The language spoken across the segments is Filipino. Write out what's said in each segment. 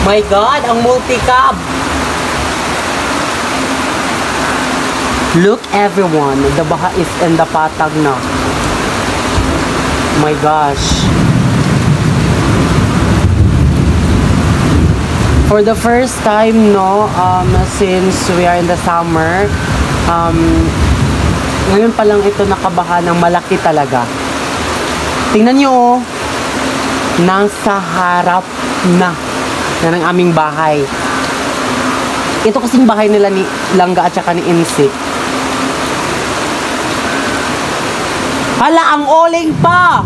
My God, ang multi-cab. Look everyone, the baha is in the patag na. My gosh. For the first time, no, since we are in the summer, ngayon pa lang ito nakabaha ng malaki talaga. Tingnan nyo, oh, nasa harap na ng aming bahay. Ito kasing bahay nila ni Langga at saka ni Insik. Hala, ang uling pa!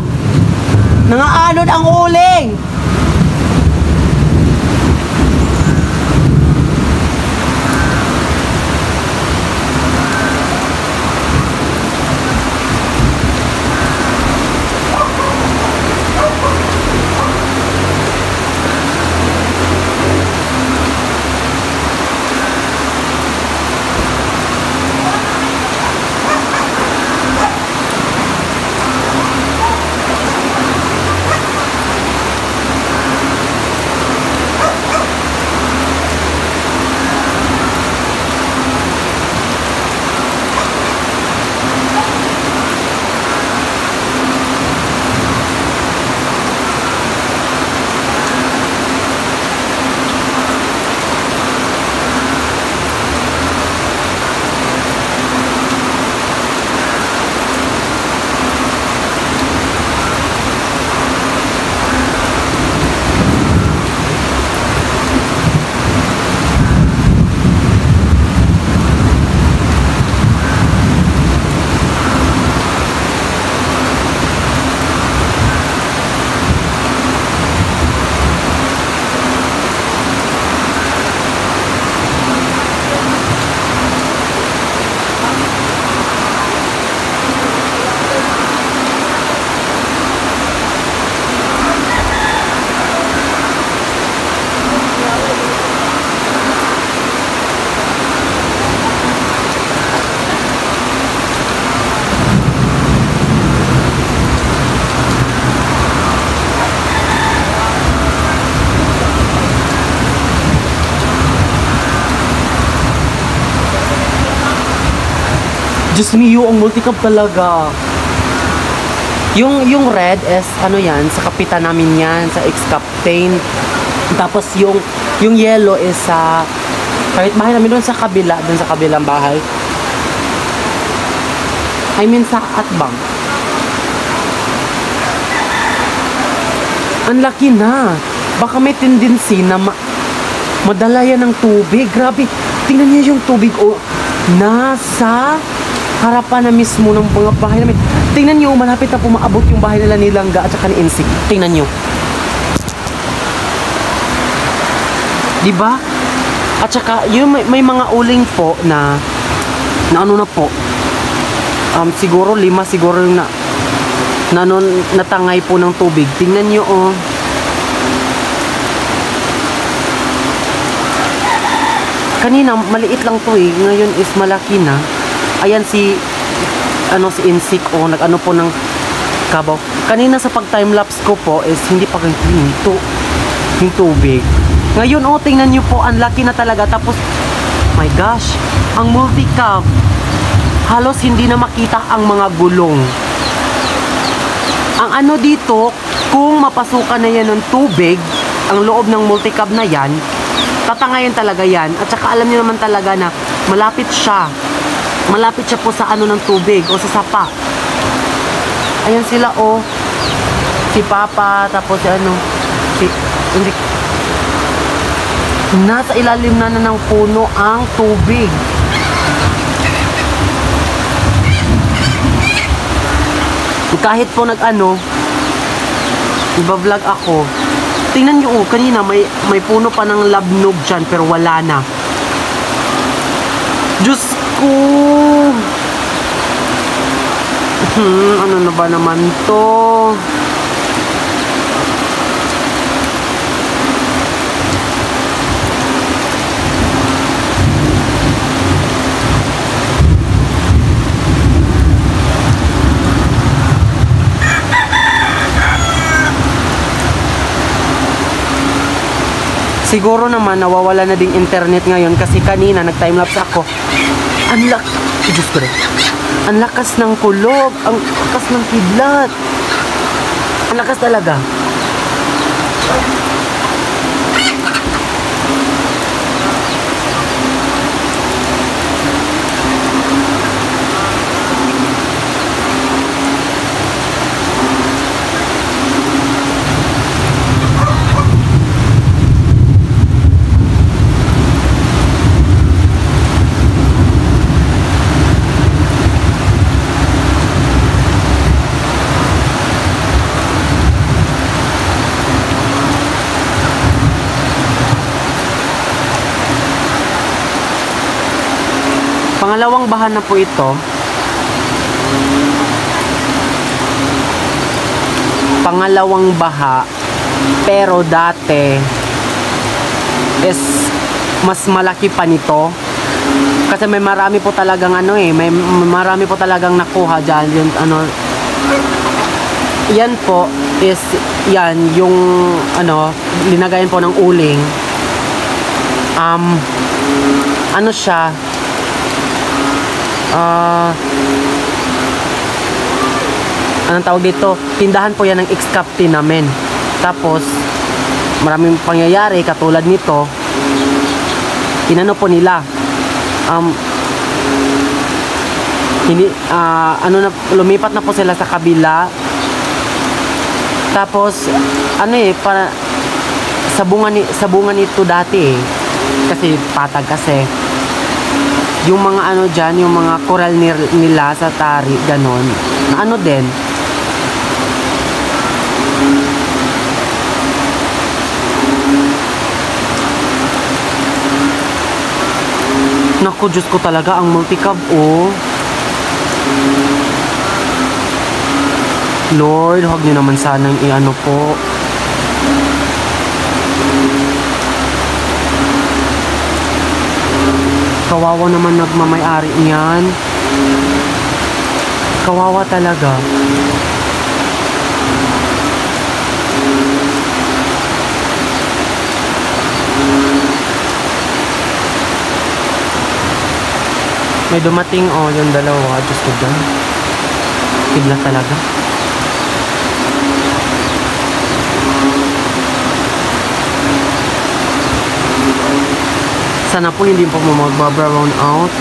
Nangaanod ang uling! Diyos mio, ang multicab talaga. Yung red is, ano yan, sa kapitan namin yan, sa ex-captain. Tapos yung yellow is sa, kahit bahay namin doon sa kabila, doon sa kabilang bahay. I mean sa Atbang. Ang laki na. Baka may tendency na madala yan ng tubig. Grabe. Tingnan niyo yung tubig. Oh, nasa harapan na mismo ng mga bahay namin. Tingnan nyo, malapit na pumaabot yung bahay nila ni Langga at saka ni Insik. Tingnan nyo. Diba? At saka, yung may mga uling po na ano na po. Siguro 5 siguro yung natangay po ng tubig. Tingnan nyo, oh. Kanina, maliit lang to eh. Ngayon is malaki na. Ayan si Insik, oh, nag-ano po ng kabaw. Kanina sa pag-timelapse ko po is hindi pa ganito yung tubig. Ngayon, oh, tingnan nyo po, ang laki na talaga. Tapos, my gosh, ang multicab. Halos hindi na makita ang mga gulong. Ang ano dito, kung mapasukan na yan ng tubig, ang loob ng multicab na yan, tatangayan talaga yan. At saka alam niyo naman talaga na malapit siya po sa ano ng tubig o sa sapa. Ayan sila, oh. Si Papa, tapos hindi. Nasa ilalim na ng puno ang tubig. Kahit po iba-vlog ako. Tingnan nyo, oh, kanina may puno pa ng labnog dyan pero wala na. Diyos ko! Ano na ba naman to? Siguro naman nawawala na ding internet ngayon kasi kanina nag-timelapse ako. Diyos ko rin. Ang lakas ng kulog, ang lakas ng kidlat. Ang lakas talaga. Pangalawang baha na po ito. Pangalawang baha. Pero dati is mas malaki pa nito. Kasi may marami po talagang may marami po talagang nakuha diyan, yung yan po is yan yung linagayan po ng uling. Siya anong tawag dito, tindahan po yan ng ex-captain namin. Tapos maraming pangyayari katulad nito, po nila lumipat na po sila sa kabila. Tapos para sabungan nito dati kasi patag kasi yung mga dyan, yung mga coral nila sa tari, ganon, na din. Naku, Diyos ko talaga, ang multicab, Lord, huwag niyo naman sanang po. Kawawa naman nagmamay-ari niyan. Kawawa talaga. May dumating yung dalawa. Diyos ko dyan. Kidlat talaga. Sana po hindi po mag-brown out.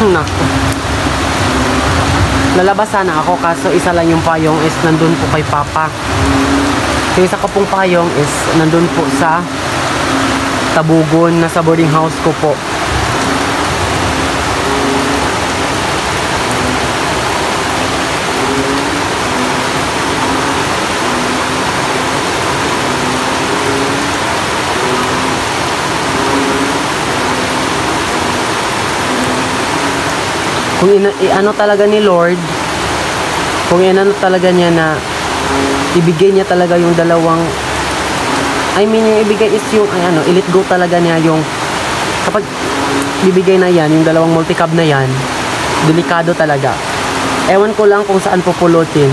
Naku. Lalabas sana ako kaso isa lang yung payong is nandun po kay Papa. Yung isa ko pong payong is nandun po sa Tabugon, nasa boarding house ko po. Kung talaga ni Lord, kung talaga niya na ibigay niya talaga yung dalawang, yung ibigay is yung i-let go talaga niya yung kapag bibigay na yan, yung dalawang multicab na yan, delikado talaga. Ewan ko lang kung saan pupulutin.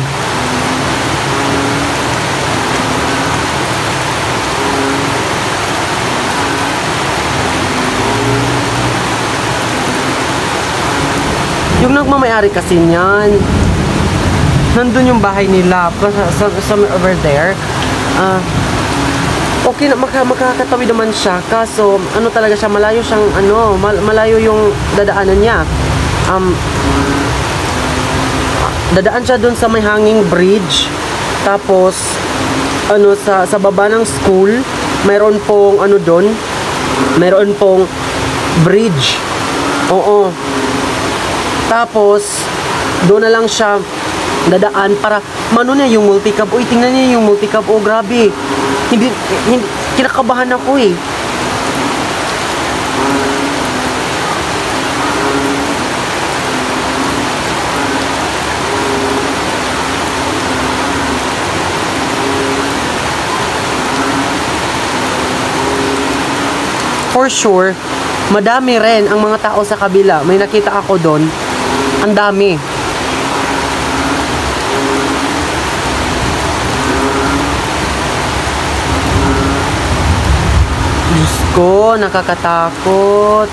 Yung nagmamayari kasi niyan, nandun yung bahay nila, somewhere over there. Okay na, makakatawid naman siya, kaso talaga siya, malayo siyang malayo yung dadaanan niya. Dadaan siya dun sa may hanging bridge. Tapos sa baba ng school, mayroon pong doon, mayroon pong bridge. Oo. Tapos doon na lang siya dadaan para mano na yung multicab. Uy, tingnan niyo yung multicab. Oh, grabe. Hindi kinakabahan ako eh. for sure, madami rin ang mga tao sa kabila. May nakita ako doon. Ang dami. Diyos ko, nakakatakot.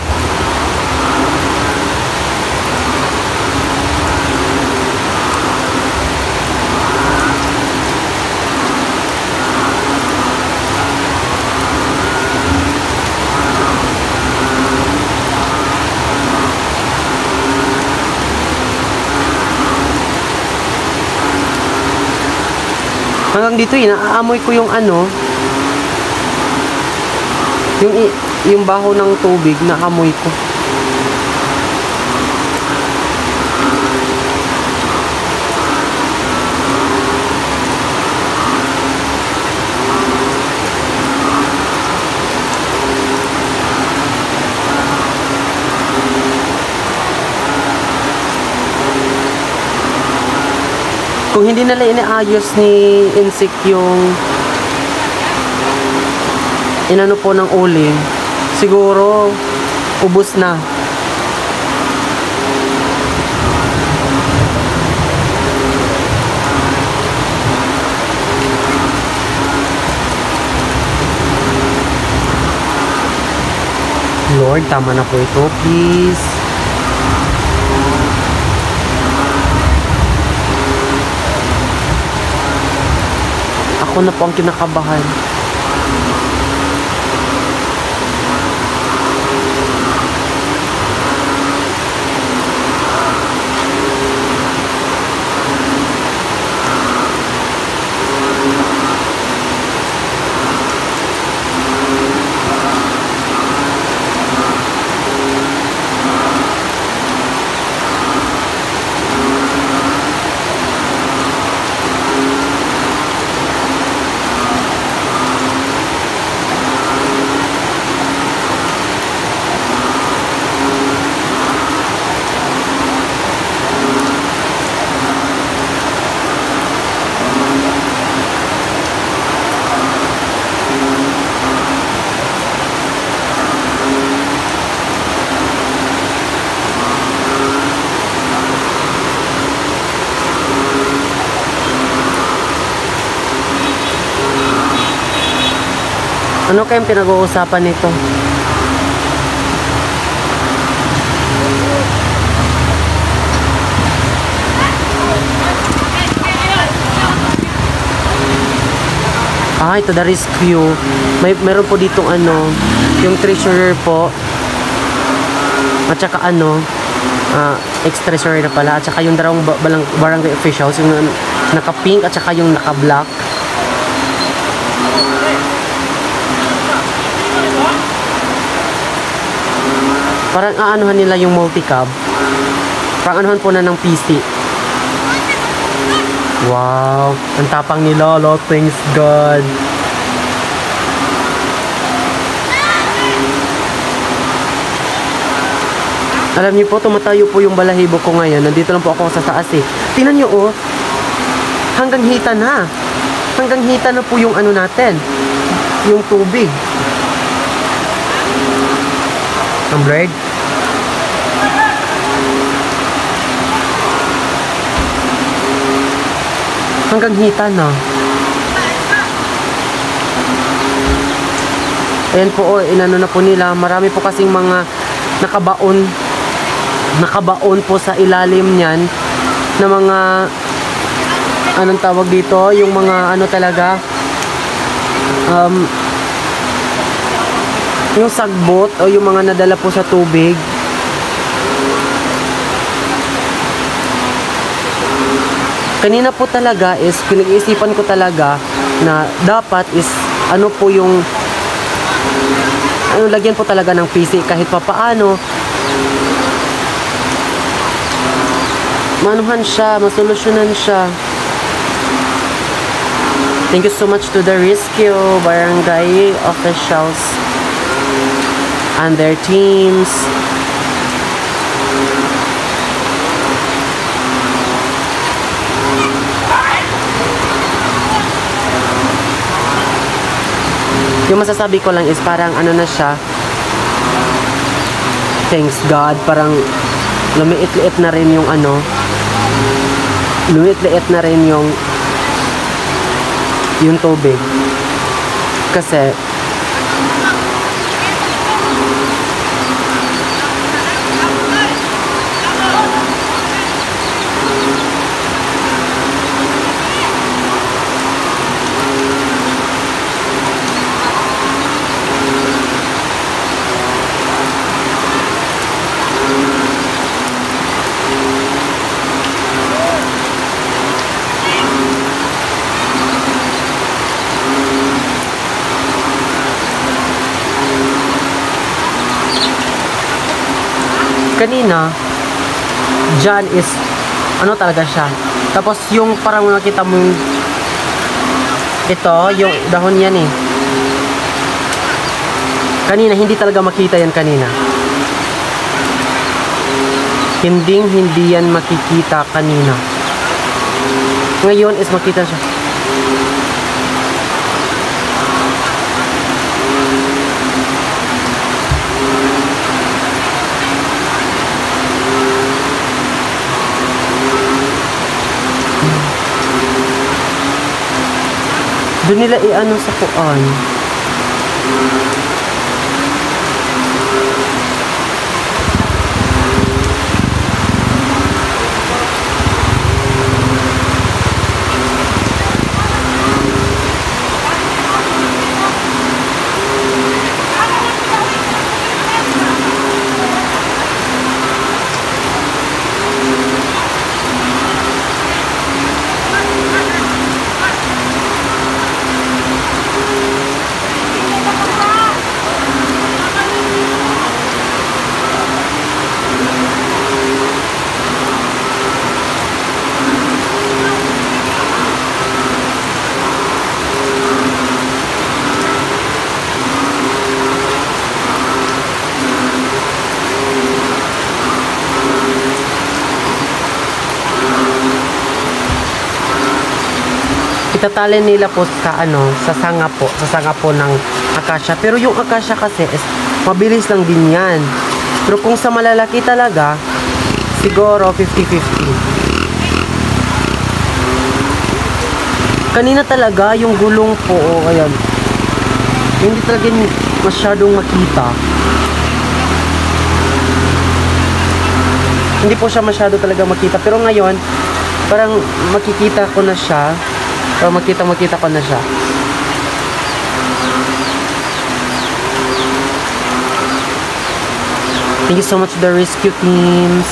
Hanggang dito, inaamoy ko yung ano, yung baho ng tubig na amoy ko. Kung hindi nila inaayos ni Insect yung inano po ng uling, siguro ubos na. Lord, tama na po ito, please. Ako na po ang kinakabahan. Ano kayang pinag-uusapan nito? Ito the rescue. Meron po ditong ano, yung treasurer po. At saka ano, ex-treasurer na pala. At saka yung dalawang barangay officials, yung naka-pink at saka yung naka-black. Parang aanuhan nila yung multi-cab. Parang anuhan po na ng PC. Wow, ang tapang nila, Lord, thanks God. Alam niyo po, tumatayo po yung balahibo ko ngayon. Nandito lang po ako sa taas eh. Tingnan niyo oh, hanggang hita na. Hanggang hita na po yung ano natin, yung tubig. Ang blurred. Hanggang hita na. Ayan po, oh, inano na po nila. Marami po kasing mga nakabaon po sa ilalim niyan na mga anong tawag dito, yung mga ano talaga yung sagbot o yung mga nadala po sa tubig. Kanina po talaga is pinag-iisipan ko talaga na dapat is ano po yung ano, lagyan po talaga ng PC kahit papaano manuhan siya, masolusyonan siya. Thank you so much to the rescue barangay officials and their teams. Yung masasabi ko lang is parang ano na siya, thanks God, parang lumiit-liit na rin yung ano, lumiit-liit na rin yung tubig. Kasi kanina dyan is ano talaga siya, tapos yung parang nakita mo yung ito, yung dahon yan eh, kanina hindi talaga makita yan kanina, hindi yan makikita kanina, ngayon is makita siya. Doon nila i-ano sa kuan. Itatali nila po sa ano, sa sanga po ng akasya. Pero yung akasya kasi is mabilis lang din yan. Pero kung sa malalaki talaga, siguro 50-50. Kanina talaga yung gulong po, ayan, hindi talaga masyadong makita. Hindi po siya masyado talaga makita. Pero ngayon, parang makikita ko na siya. So, makita ko na siya. Thank you so much to the rescue teams.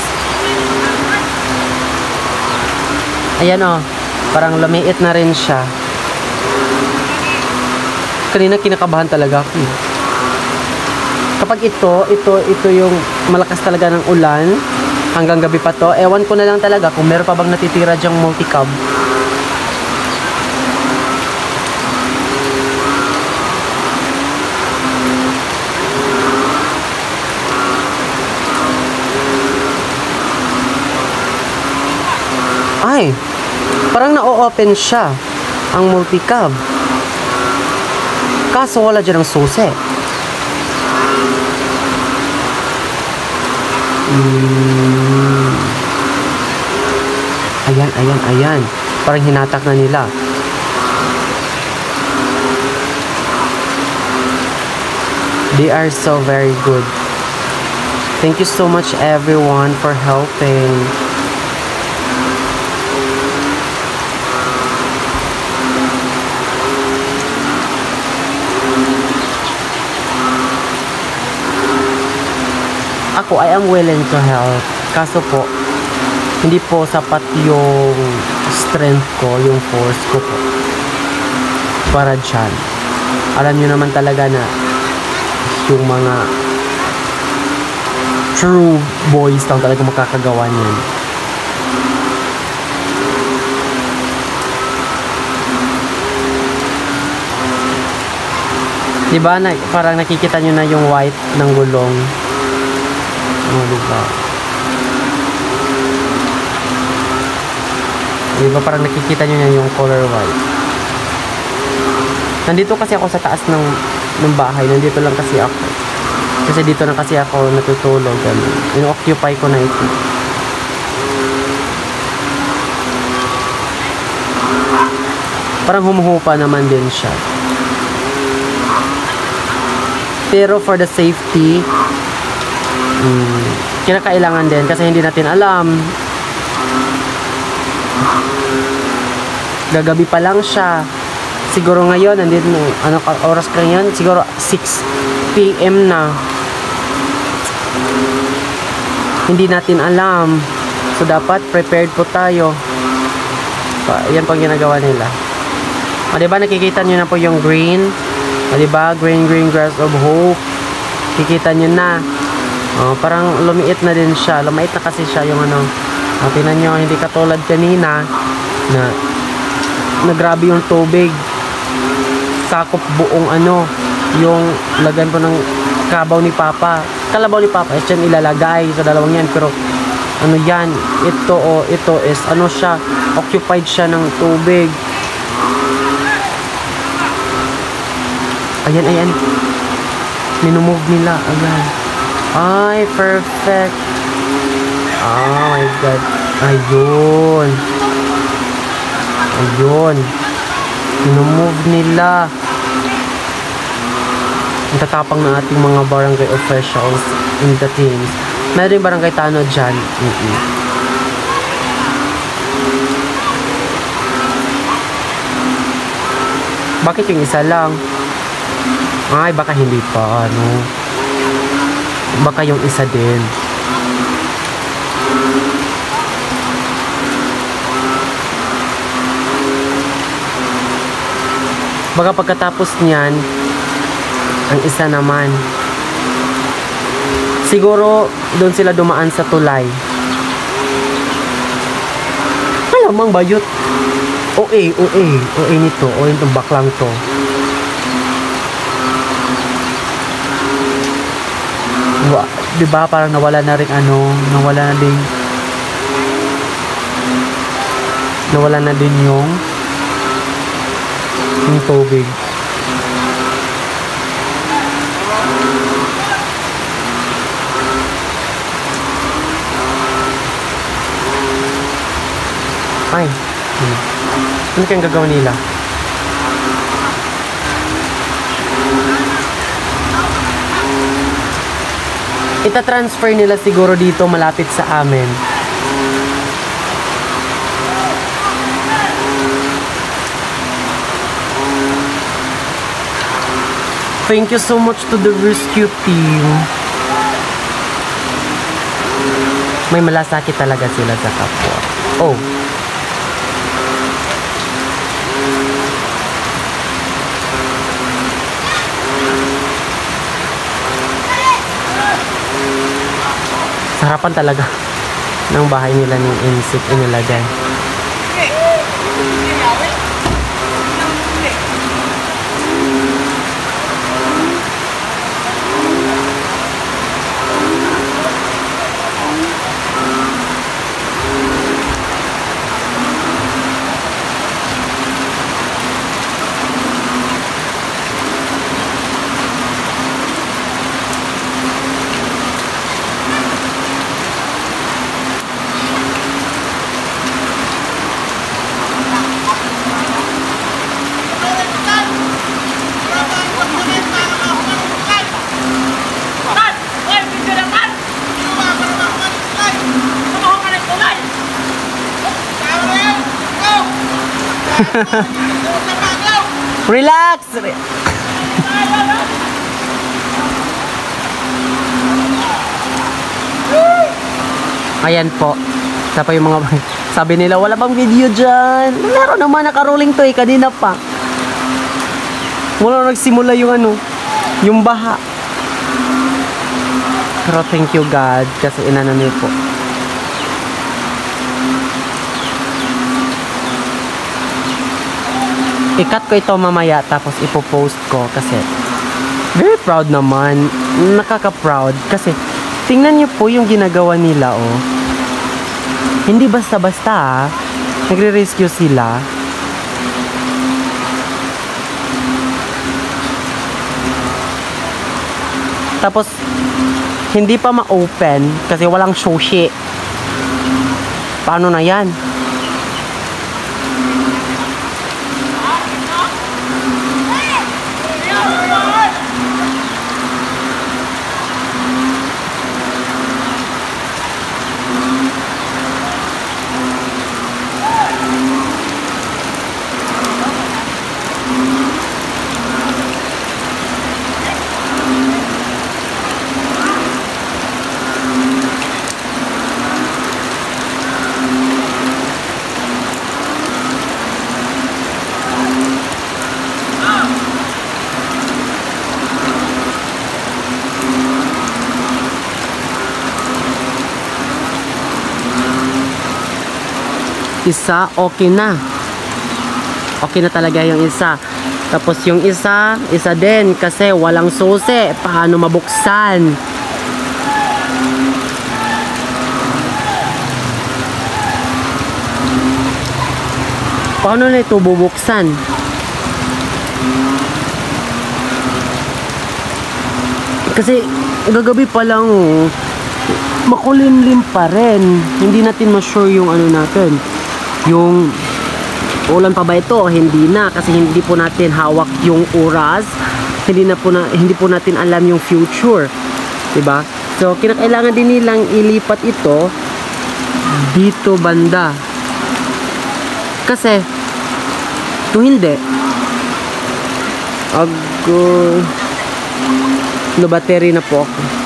Ayan o. Parang lumiit na rin siya. Kanina kinakabahan talaga ako. Kapag ito yung malakas talaga ng ulan, hanggang gabi pa to, ewan ko na lang talaga kung meron pa bang natitira dyang multicab. Ay, parang na-open siya ang multicab. Kaso wala dyan ang susi. Ayan. Parang hinatak na nila. They are so very good. Thank you so much everyone for helping. Ako, I am willing to help. Kaso po, hindi po sapat yung strength ko, yung force ko po. Para dyan. Alam nyo naman talaga na yung mga true boys lang talaga makakagawa niyan. Diba, parang nakikita nyo na yung white ng gulong. Diba parang nakikita nyo na yung color white. Nandito kasi ako sa taas ng bahay. Nandito lang kasi ako. Kasi dito na kasi ako natutulog. Ino-occupy ko na ito. Parang humuhupa naman din siya. Pero for the safety, kinakailangan din kasi hindi natin alam. Gagabi pa lang siya. Siguro ngayon, nandito, ano oras ka yan? Siguro 6 PM na. Hindi natin alam. So, dapat prepared po tayo. Yan po ang ginagawa nila. O, diba, nakikita nyo na po yung green? O, diba, green grass of hope. Kikita nyo na. O, parang lumiit na din siya. Lumait na kasi siya yung ano. O, tingnan nyo, hindi katulad kanina na grabe yung tubig. Sakop buong ano, yung lagan po ng kabaw ni Papa. Kalabaw ni Papa, yan ilalagay sa dalawang yan. Pero, ano yan, ito is, ano siya, occupied siya ng tubig. Ayan. Minumove nila. Ayan. Ay, perfect. Oh my God. Ayun. Minumove nila. Ang tatapang ng ating mga barangay officials in the teams. Meron yung barangay Tano dyan. Bakit yung isa lang? Ay, baka hindi pa, ano. Baka yung isa din. Baka pagkatapos niyan, ang isa naman. Siguro, doon sila dumaan sa tulay. Malamang bayot. OA nito. O yung baklang to. Diba parang nawala na rin nawala na din yung tubig. Ay. Ano kayang gagawin nila? Ita-transfer nila siguro dito malapit sa amin. Thank you so much to the rescue team. May malasakit talaga sila sa kapwa. Oh. Harapan talaga ng bahay nila ng insik inilagay. Relax. Ayan po. Tapos yung mga sabi nila wala bang video dyan. Meron naman, nakaruling to kanina pa. Wala nagsimula yung yung baha. Pero thank you God kasi inano niyo po. I-cut ko ito mamaya tapos ipopost ko kasi very proud naman. Nakaka-proud kasi tingnan niyo po yung ginagawa nila oh. Hindi basta-basta nagre-rescue sila. Tapos, hindi pa ma-open kasi walang sushi. Paano na yan? Isa, okay na. Okay na talaga yung isa. Tapos yung isa din kasi walang susi. Paano mabuksan? Paano na ito bubuksan? Kasi gagabi pa lang, makulimlim pa rin. Hindi natin ma-sure yung ano natin. Yung ulan pa ba ito o hindi na, kasi hindi po natin hawak yung oras, hindi po natin alam yung future, 'di ba? So kinakailangan din nilang ilipat ito dito banda, kasi kung hindi no battery na po ako.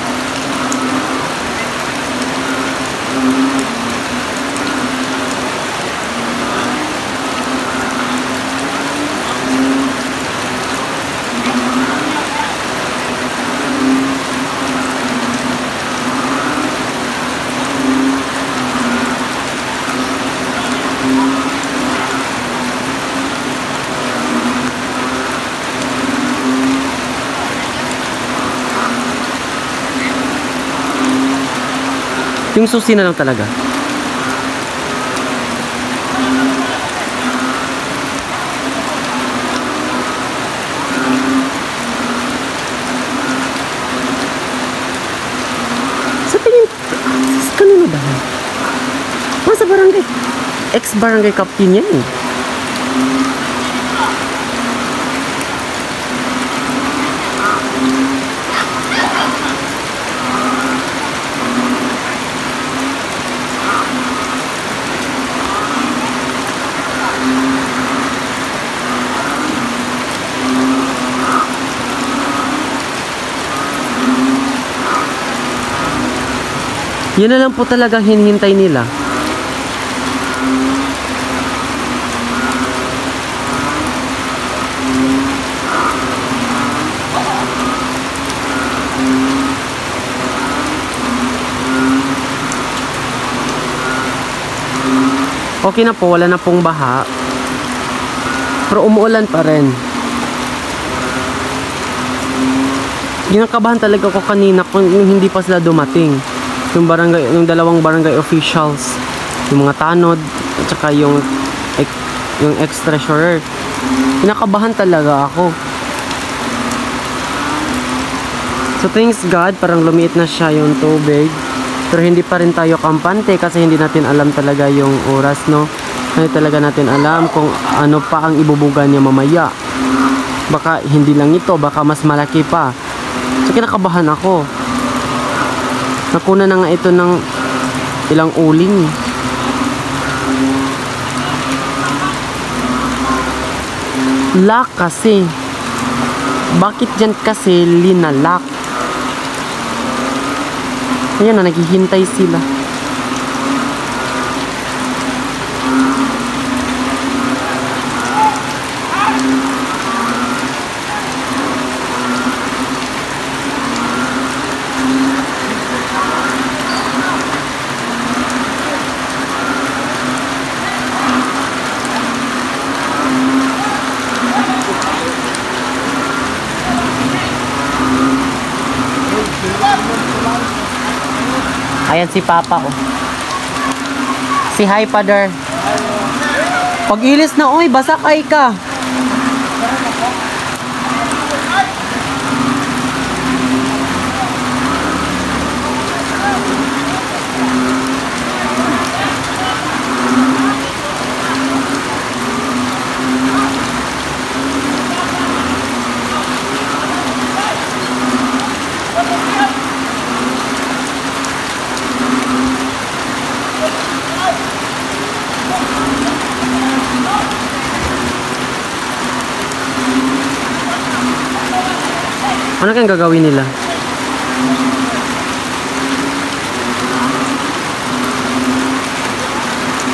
Yung susi na lang talaga. Sa tingin, kanino ba? Sa barangay. Ex-barangay captain yan eh. Yan na lang po talagang hinihintay nila. Okay na po, wala na pong baha. Pero umuulan pa rin. Ginakabahan talaga ko kanina kung hindi pa sila dumating. Yung dalawang barangay officials, yung mga tanod at saka yung ex-treasurer. Kinakabahan talaga ako. So thanks God, parang lumiit na siya yung tubig. Pero hindi pa rin tayo kampante kasi hindi natin alam talaga yung oras, no? Hindi talaga natin alam kung ano pa ang ibubuga niya mamaya. Baka hindi lang ito, baka mas malaki pa. So kinakabahan ako. Nakuna na nga ito ng ilang uling. Lock kasi. Bakit dyan kasi linalock? Ayan na, naghihintay sila. Ayan si Papa, oh. Si hi, Father. Pag ilis na, oy, basakay ka. Ano kayang gagawin nila?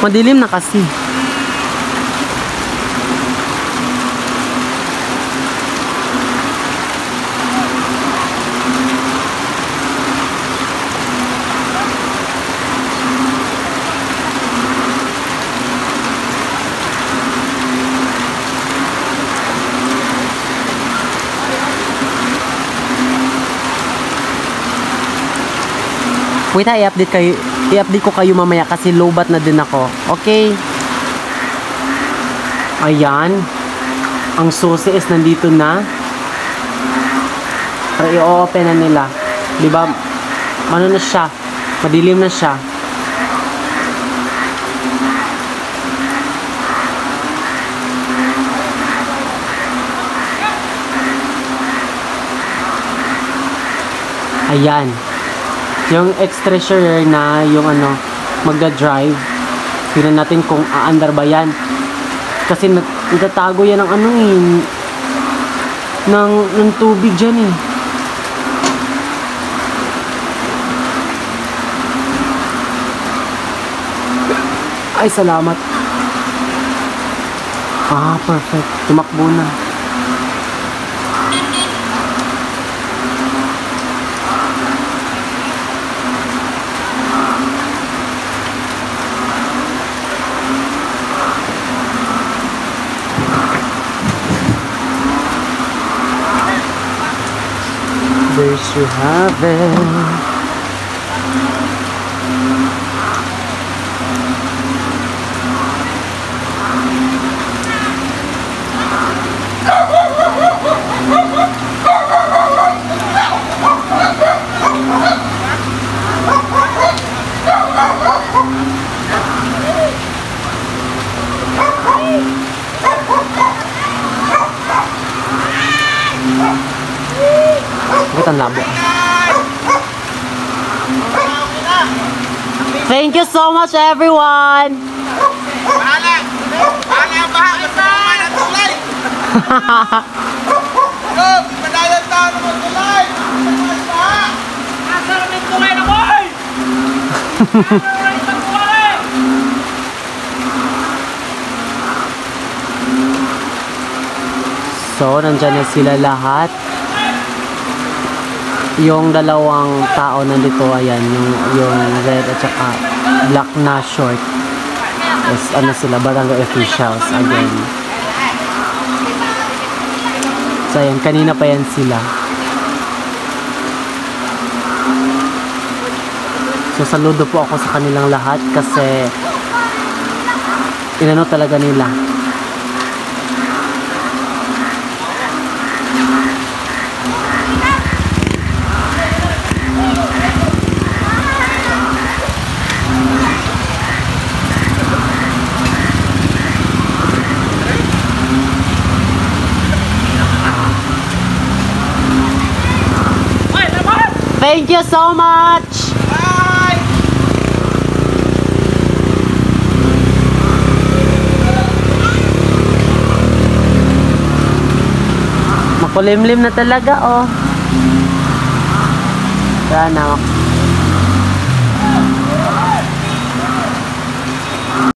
Madilim na kasi. Wait ha, i-update ko kayo mamaya kasi lowbat na din ako. Okay? Ayan. Ang susi is nandito na. Pero i-open na nila. Diba? Ano na siya? Madilim na siya. Ayan. Yung extra sure na yung ano, magda-drive. Tingnan natin kung aandar ba yan. Kasi natatago yan ng ano eh. Ng tubig dyan eh. Ay, salamat. Ah, perfect. Tumakbo na. There you have it. Bakit ang labo? Thank you so much, everyone! Bahala ang baha sa mga natulay! Look, madalang tao na magtulay! Nasa rin tulay na boy! So, nandyan na sila lahat. Yung dalawang tao nandito, ayan, yung red at saka black na short. Is, ano sila, barangay officials again. So, ayan, kanina pa yan sila. So, saludo po ako sa kanilang lahat kasi inano talaga nila. Thank you so much! Bye! Makulimlim na talaga, oh. Sana.